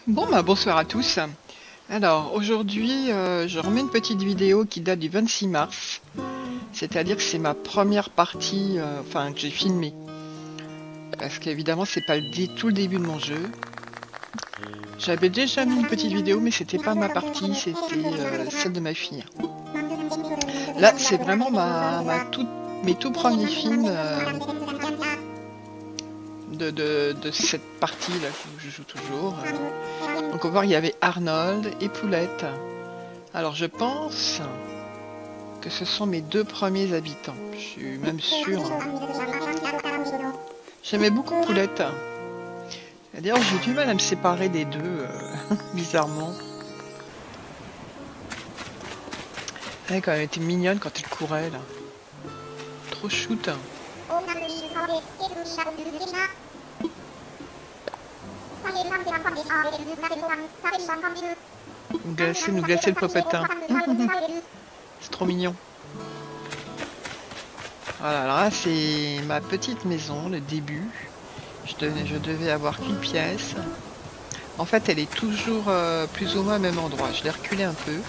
Bon bah bonsoir à tous. Alors aujourd'hui je remets une petite vidéo qui date du 26 mars. C'est-à-dire que c'est ma première partie enfin que j'ai filmée. Parce qu'évidemment c'est pas tout le début de mon jeu. J'avais déjà mis une petite vidéo mais c'était pas ma partie, c'était celle de ma fille. Là c'est vraiment mes tout premiers films de cette partie là que je joue toujours. Donc on va voir, il y avait Arnold et Poulette. Alors je pense que ce sont mes deux premiers habitants. Je suis même sûr. J'aimais beaucoup Poulette. D'ailleurs j'ai du mal à me séparer des deux, bizarrement. Elle quand elle était mignonne quand elle courait là. Trop shoot. Nous glacer le popotin. C'est trop mignon. Voilà, alors là c'est ma petite maison, le début. Je devais avoir qu'une pièce. En fait elle est toujours plus ou moins au même endroit. Je l'ai reculé un peu.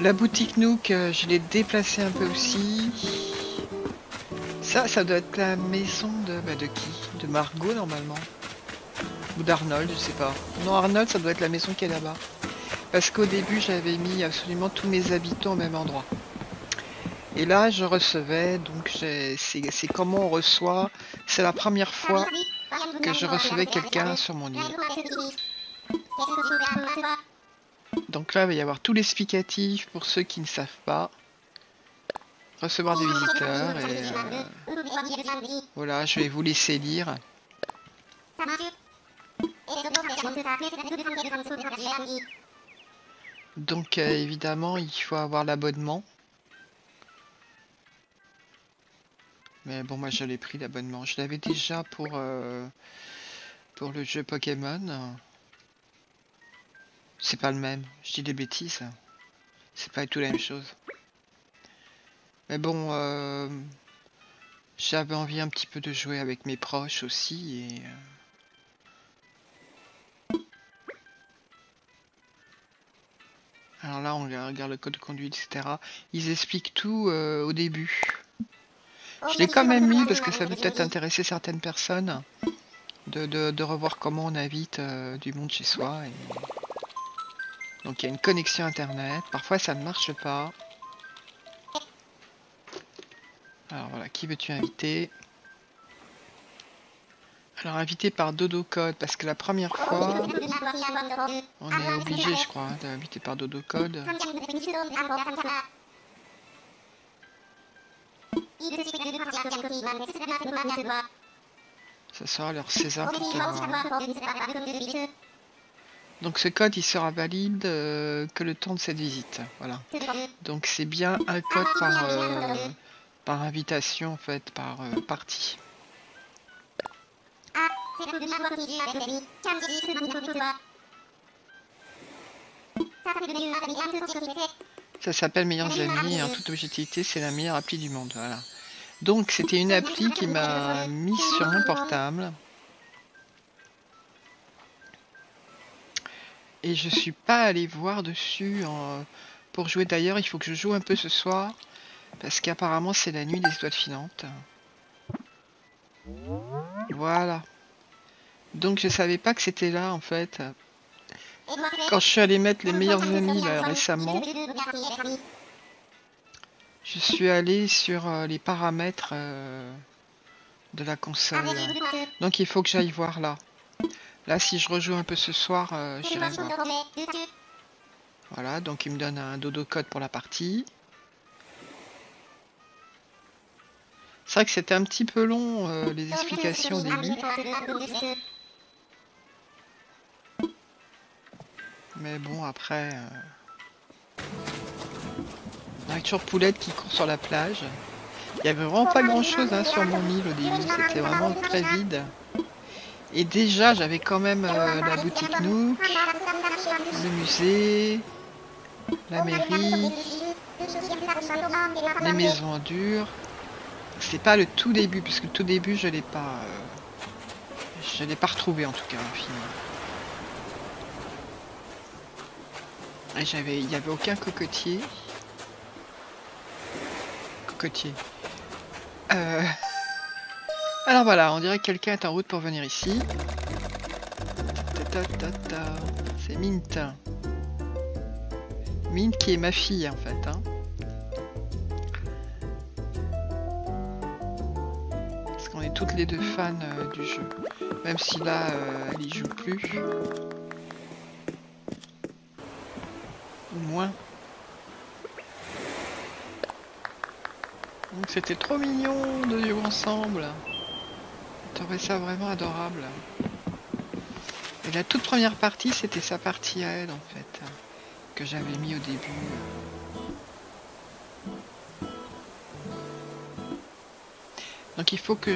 La boutique Nook, je l'ai déplacée un peu aussi. Ça doit être la maison de qui? De Margot normalement. Ou d'Arnold, je sais pas. Non, Arnold, ça doit être la maison qui est là-bas. Parce qu'au début, j'avais mis absolument tous mes habitants au même endroit. Et là, je recevais, donc c'est comment on reçoit. C'est la première fois que je recevais quelqu'un sur mon île. Donc là, il va y avoir tout l'explicatif pour ceux qui ne savent pas. Recevoir des visiteurs et voilà, je vais vous laisser lire. Donc évidemment, il faut avoir l'abonnement. Mais bon, moi je l'ai pris l'abonnement. Je l'avais déjà pour le jeu Pokémon. C'est pas le même. Je dis des bêtises. C'est pas du tout la même chose. Mais bon, j'avais envie un petit peu de jouer avec mes proches aussi et alors là, on regarde le code de conduite, etc. Ils expliquent tout au début. Je l'ai quand même mis parce que ça peut peut-être intéresser certaines personnes de revoir comment on invite du monde chez soi. Et... donc il y a une connexion internet. Parfois ça ne marche pas. Alors voilà, qui veux-tu inviter? Alors invité par Dodocode, parce que la première fois, on est obligé, je crois, d'inviter par Dodocode. Ça sera leur César pour te... Donc ce code il sera valide que le temps de cette visite. Voilà. Donc c'est bien un code par invitation en fait, par partie. Ça s'appelle Meilleurs Amis et en toute objectivité c'est la meilleure appli du monde. Voilà. Donc c'était une appli qui m'a mis sur mon portable. Et je suis pas allé voir dessus pour jouer. D'ailleurs, il faut que je joue un peu ce soir parce qu'apparemment c'est la nuit des étoiles filantes. Voilà. Donc je savais pas que c'était là en fait. Quand je suis allé mettre les meilleurs amis là, récemment, je suis allé sur les paramètres de la console. Donc il faut que j'aille voir là. Là, si je rejoue un peu ce soir, j'irai voir. Voilà, donc il me donne un dodo code pour la partie. C'est vrai que c'était un petit peu long, les explications au début. Mais bon, après... on a toujours Poulette qui court sur la plage. Il n'y avait vraiment pas grand-chose hein, sur mon île au début. C'était vraiment très vide. Et déjà, j'avais quand même la boutique Nook, le musée, la mairie, les maisons en dur. C'est pas le tout début, puisque le tout début, je l'ai pas. Je l'ai pas retrouvé en tout cas, le film. Et il y avait aucun cocotier. Cocotier. Alors voilà, on dirait que quelqu'un est en route pour venir ici. C'est Mint. Mint qui est ma fille en fait. Hein. Parce qu'on est toutes les deux fans du jeu. Même si là, elle y joue plus. Ou moins. Donc c'était trop mignon de jouer ensemble. Je trouvais ça vraiment adorable. Et la toute première partie, c'était sa partie à elle en fait. Que j'avais mis au début. Donc il faut que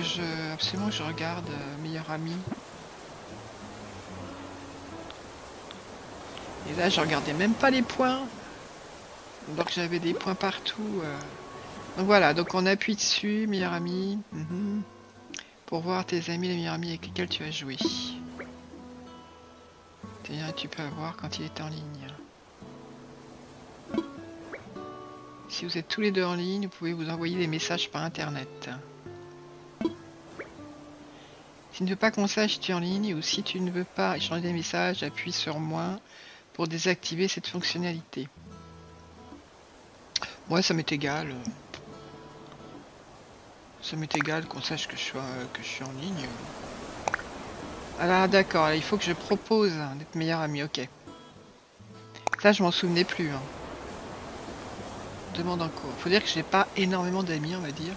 absolument que je regarde Meilleur Ami. Et là, je regardais même pas les points. Alors que j'avais des points partout. Donc voilà, donc on appuie dessus, Meilleur Ami. Pour voir tes amis, les meilleurs amis avec lesquels tu as joué. Tu peux voir quand il est en ligne. Si vous êtes tous les deux en ligne, vous pouvez vous envoyer des messages par internet. Si tu ne veux pas qu'on sache si tu es en ligne ou si tu ne veux pas échanger des messages, appuie sur moi pour désactiver cette fonctionnalité. Moi, ça m'est égal. Ça m'est égal qu'on sache que je suis en ligne. Alors d'accord, il faut que je propose d'être meilleur ami, ok. Ça, je m'en souvenais plus. Hein. Demande en cours. Faut dire que j'ai pas énormément d'amis, on va dire.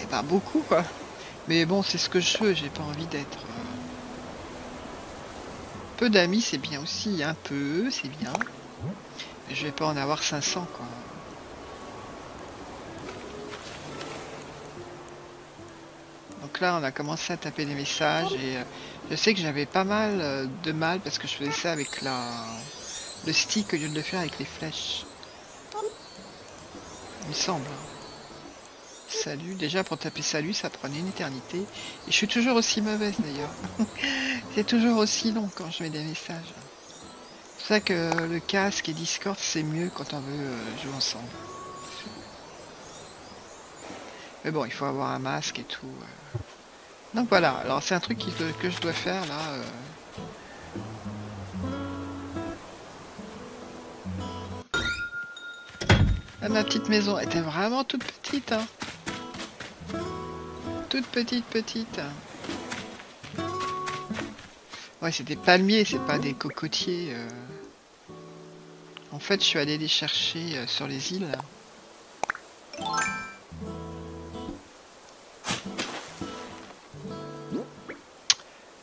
Et pas beaucoup, quoi. Mais bon, c'est ce que je veux, j'ai pas envie d'être... Peu d'amis, c'est bien aussi. Un peu, c'est bien. Mais je vais pas en avoir 500, quoi. Donc là, on a commencé à taper des messages et je sais que j'avais pas mal de mal parce que je faisais ça avec le stick au lieu de le faire avec les flèches. Il me semble. Salut, déjà pour taper salut, ça prenait une éternité. Et je suis toujours aussi mauvaise d'ailleurs. C'est toujours aussi long quand je mets des messages. C'est pour ça que le casque et Discord, c'est mieux quand on veut jouer ensemble. Mais bon, il faut avoir un masque et tout. Donc voilà, alors c'est un truc que je dois faire là. Ah, ma petite maison était vraiment toute petite. Hein. Toute petite. Ouais, c'est des palmiers, c'est pas des cocotiers. En fait, je suis allé les chercher sur les îles.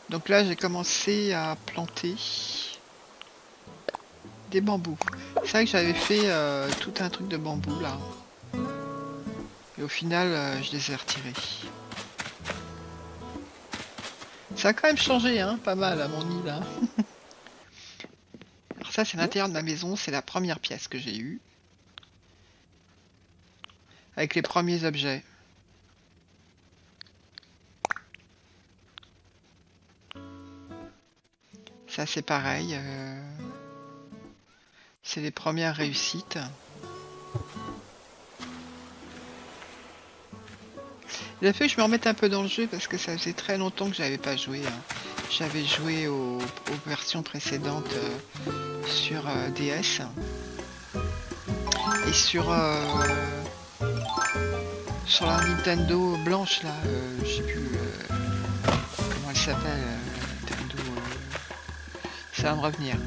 Donc là, j'ai commencé à planter des bambous. C'est vrai que j'avais fait tout un truc de bambou là. Et au final, je les ai retirés. Ça a quand même changé, hein, pas mal à mon île. Hein. Alors ça, c'est l'intérieur de ma maison. C'est la première pièce que j'ai eue. Avec les premiers objets. Ça, c'est pareil. C'est les premières réussites. Il a fallu que je me remette un peu dans le jeu parce que ça faisait très longtemps que j'avais pas joué. Hein. J'avais joué aux versions précédentes sur DS et sur la Nintendo blanche là, je sais plus comment elle s'appelle. Nintendo, ça va me revenir.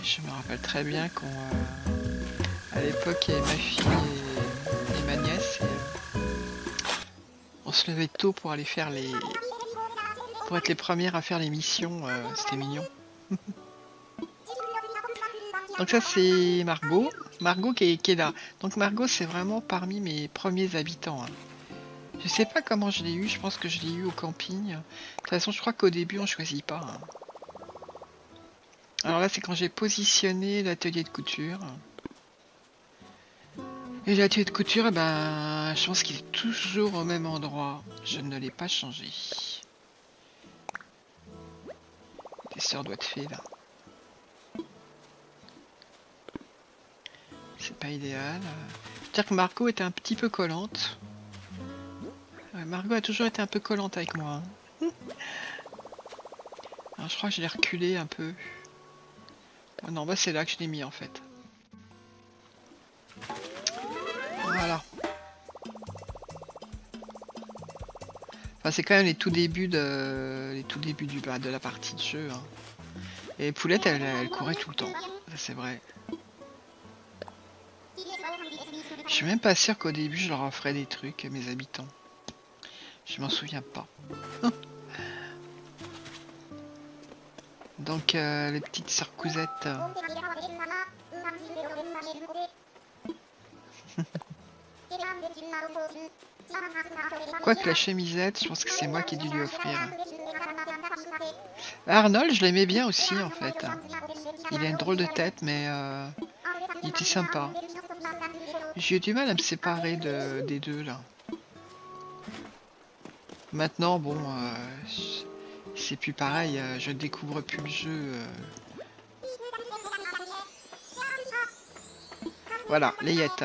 Je me rappelle très bien qu'à l'époque, il y avait ma fille et ma nièce. Et, on se levait tôt pour aller faire pour être les premières à faire les missions. C'était mignon. Donc ça, c'est Margot. Margot qui est là. Donc Margot, c'est vraiment parmi mes premiers habitants. Hein. Je sais pas comment je l'ai eu. Je pense que je l'ai eu au camping. De toute façon, je crois qu'au début, on choisit pas. Hein. Alors là, c'est quand j'ai positionné l'atelier de couture. Et l'atelier de couture, eh ben, je pense qu'il est toujours au même endroit. Je ne l'ai pas changé. Des sœurs doigts de fée là. C'est pas idéal. Dire que Margot était un petit peu collante. Ouais, Margot a toujours été un peu collante avec moi. Hein. Alors, je crois que je l'ai reculé un peu. Oh non, bah c'est là que je l'ai mis en fait. Voilà. Enfin, c'est quand même les tout débuts de la partie de jeu. Hein. Et Poulette, elle courait tout le temps. Ça c'est vrai. Je suis même pas sûr qu'au début je leur en ferais des trucs, mes habitants. Je m'en souviens pas. Donc les petites sœurs cousettes. Quoique la chemisette, je pense que c'est moi qui ai dû lui offrir. Arnold, je l'aimais bien aussi en fait. Il a une drôle de tête, mais il était sympa. J'ai eu du mal à me séparer des deux là. Maintenant, bon, c'est plus pareil. Je découvre plus le jeu. Voilà, layette.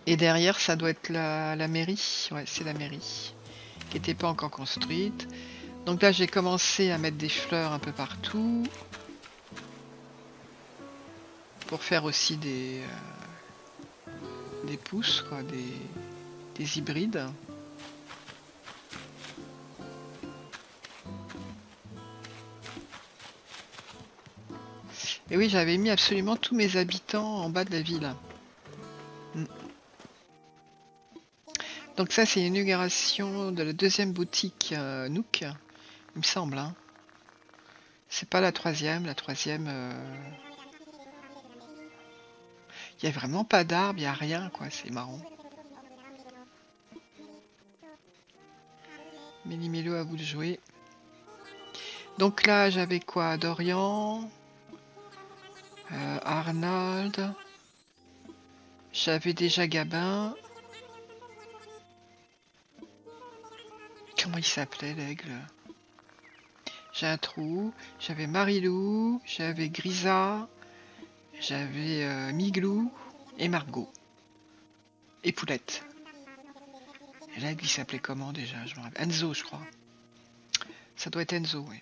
Et derrière, ça doit être la mairie. Ouais, c'est la mairie. Qui n'était pas encore construite. Donc là, j'ai commencé à mettre des fleurs un peu partout. Pour faire aussi des pousses, quoi, des hybrides. Et oui, j'avais mis absolument tous mes habitants en bas de la ville. Donc ça, c'est une inauguration de la deuxième boutique Nook, il me semble. Hein. C'est pas la troisième. La troisième... Il n'y a vraiment pas d'arbre, il n'y a rien, quoi. C'est marrant. Méli-Mélo, à vous de jouer. Donc là, j'avais quoi? Dorian, Arnold. J'avais déjà Gabin. Comment il s'appelait, l'aigle? J'ai un trou. J'avais Marilou. J'avais Grisa. J'avais Miglou. Et Margot. Et Poulette. Et l'aigle, il s'appelait comment déjà? Je me rappelle. Enzo, je crois. Ça doit être Enzo, oui.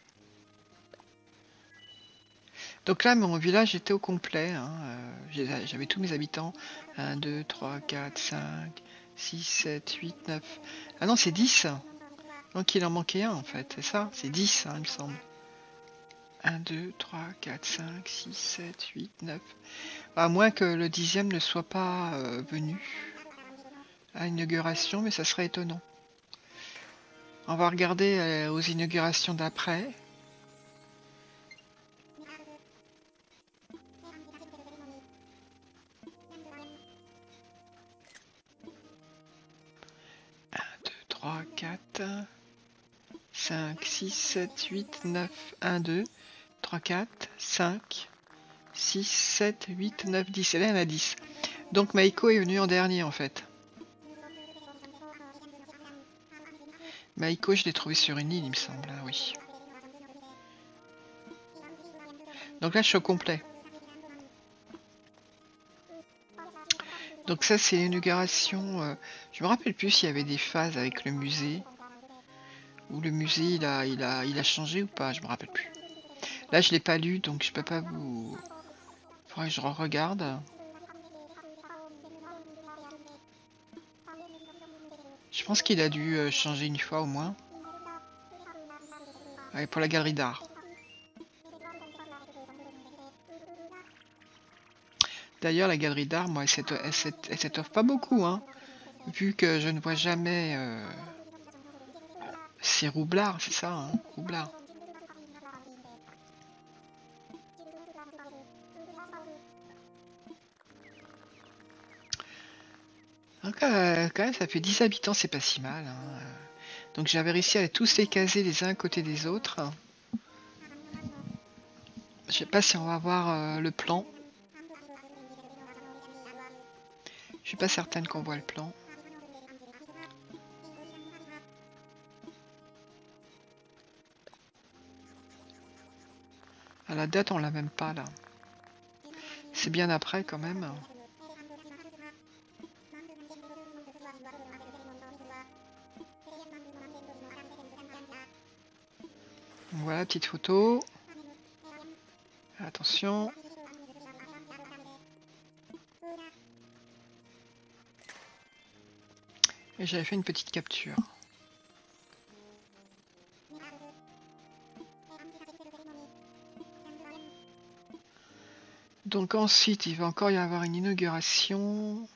Donc là, mon village était au complet. Hein. J'avais tous mes habitants. 1, 2, 3, 4, 5, 6, 7, 8, 9. Ah non, c'est 10. Donc il en manquait un en fait. C'est ça? C'est 10, hein, il me semble. 1, 2, 3, 4, 5, 6, 7, 8, 9. À moins que le 10e ne soit pas venu à l'inauguration, mais ça serait étonnant. On va regarder aux inaugurations d'après. Un, 2, 3, 4, 5, 6, 7, 8, 9, 1, 2, 3, 4, 5, 6, 7, 8, 9, 10. Et là, il y en a 10. Donc Maiko est venue en dernier en fait. Maiko, je l'ai trouvé sur une île, il me semble. Ah, oui. Donc là, je suis au complet. Donc ça, c'est l'inauguration. Je me rappelle plus s'il y avait des phases avec le musée. Ou le musée, il a changé ou pas, je me rappelle plus. Là, je l'ai pas lu, donc je peux pas vous... Faudrait que je regarde. Je pense qu'il a dû changer une fois au moins. Ouais, pour la galerie d'art. D'ailleurs, la galerie d'art, moi, elle s'étoffe pas beaucoup, hein. Vu que je ne vois jamais... C'est Roublard, c'est ça, hein, Roublard. Donc, quand même, ça fait 10 habitants, c'est pas si mal. Hein. Donc j'avais réussi à tous les caser les uns à côté des autres. Je sais pas si on va voir le plan. Je suis pas certaine qu'on voit le plan. À la date, on l'a même pas là. C'est bien après quand même. Voilà, petite photo. Attention. Et j'avais fait une petite capture. Donc ensuite, il va encore y avoir une inauguration.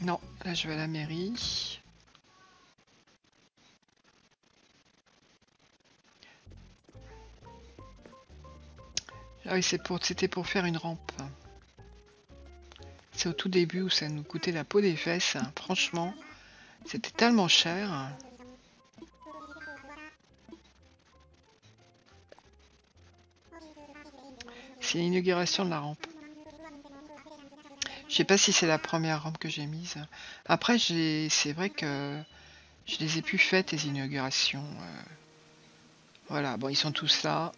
Non, là je vais à la mairie. Ah oui, c'était pour faire une rampe. C'est au tout début où ça nous coûtait la peau des fesses. Franchement, c'était tellement cher. C'est l'inauguration de la rampe. Je sais pas si c'est la première rampe que j'ai mise. Après, c'est vrai que je les ai plus faites, les inaugurations. Voilà, bon, ils sont tous là.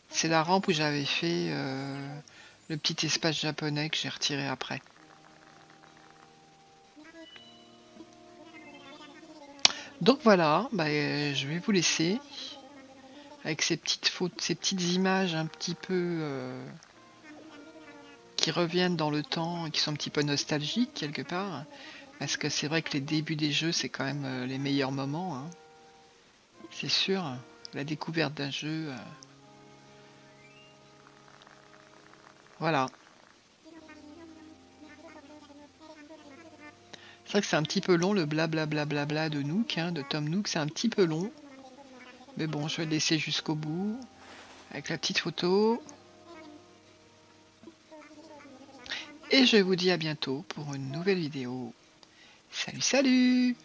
C'est la rampe où j'avais fait le petit espace japonais que j'ai retiré après. Donc voilà, je vais vous laisser avec ces petites photos, ces petites images un petit peu qui reviennent dans le temps et qui sont un petit peu nostalgiques quelque part. Parce que c'est vrai que les débuts des jeux, c'est quand même les meilleurs moments. Hein. C'est sûr, la découverte d'un jeu. Voilà. C'est vrai que c'est un petit peu long le blablabla de Nook, hein, de Tom Nook, c'est un petit peu long. Mais bon, je vais le laisser jusqu'au bout. Avec la petite photo. Et je vous dis à bientôt pour une nouvelle vidéo. Salut, salut!